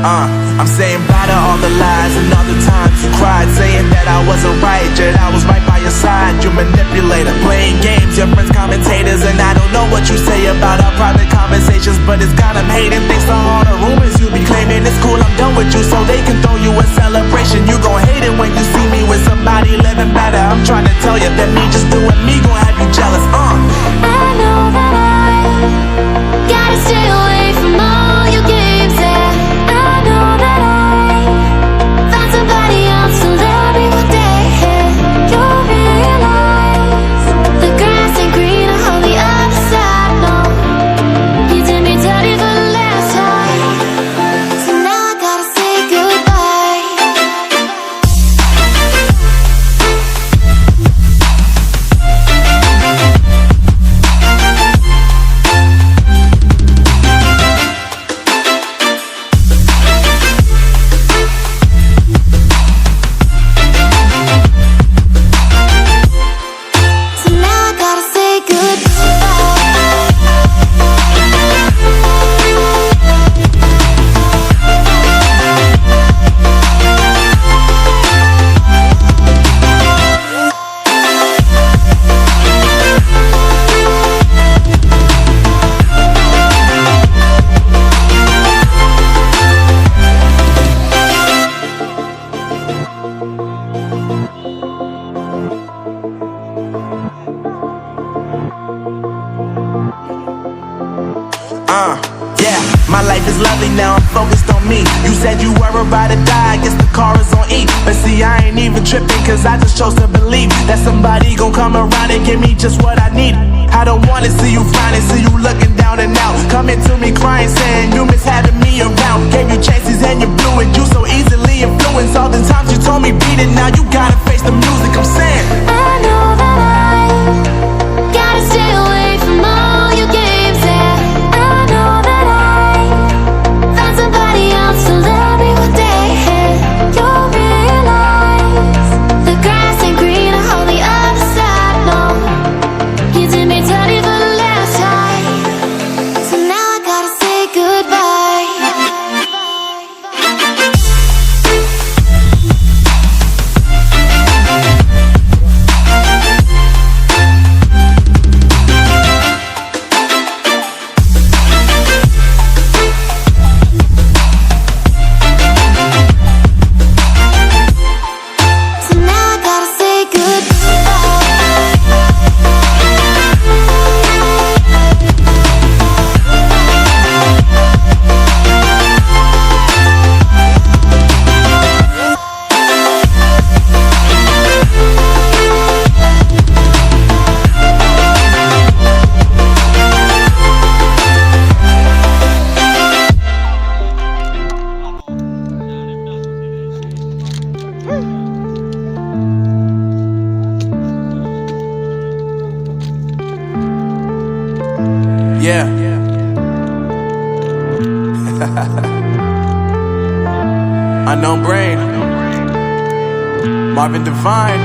I'm saying bye to all the lies and all the times you cried, saying that I wasn't right, yet I was right by your side. You manipulator, playing games, your friends commentators, and I don't know what you say about our private conversations, but it's got them hating. Thanks to all the rumors you be claiming. It's cool, I'm done with you, so they can throw you a celebration. You gon' hate it when you see me with somebody living better. I'm trying to tell you that me just doing me gon' have you jealous. I know that I gotta stay away from all your games, yeah. I know that I found somebody else to love me one day, yeah. You'll realize the grass ain't greener on the other side, no. You did me dirty for the last time, so now I gotta say goodbye. So now I gotta say Yeah, my life is lovely now, I'm focused on me. You said you were about to die, I guess the car is on E. But see, I ain't even tripping, cause I just chose to believe that somebody gon' come around and give me just what I need. I don't wanna see you finding, see you looking down and out, coming to me crying, saying you miss having me around. Gave you chances and you blew it, you so easily influenced. All the times you told me beat it, now you gotta face the music. I'm saying I know that I gotta stay away from all your games, yeah. I know that I found somebody else to love me one day, yeah. You'll realize the grass ain't greener on the other side, no. You did me dirty for the last time, so now I gotta say goodbye. So now I gotta say yeah. Unknown Brain, Marvin Devine.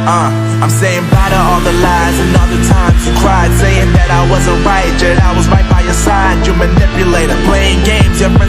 I'm saying bye to all the lies and all the times you cried, saying that I wasn't right, yet I was right by your side. You manipulator, playing games, your friends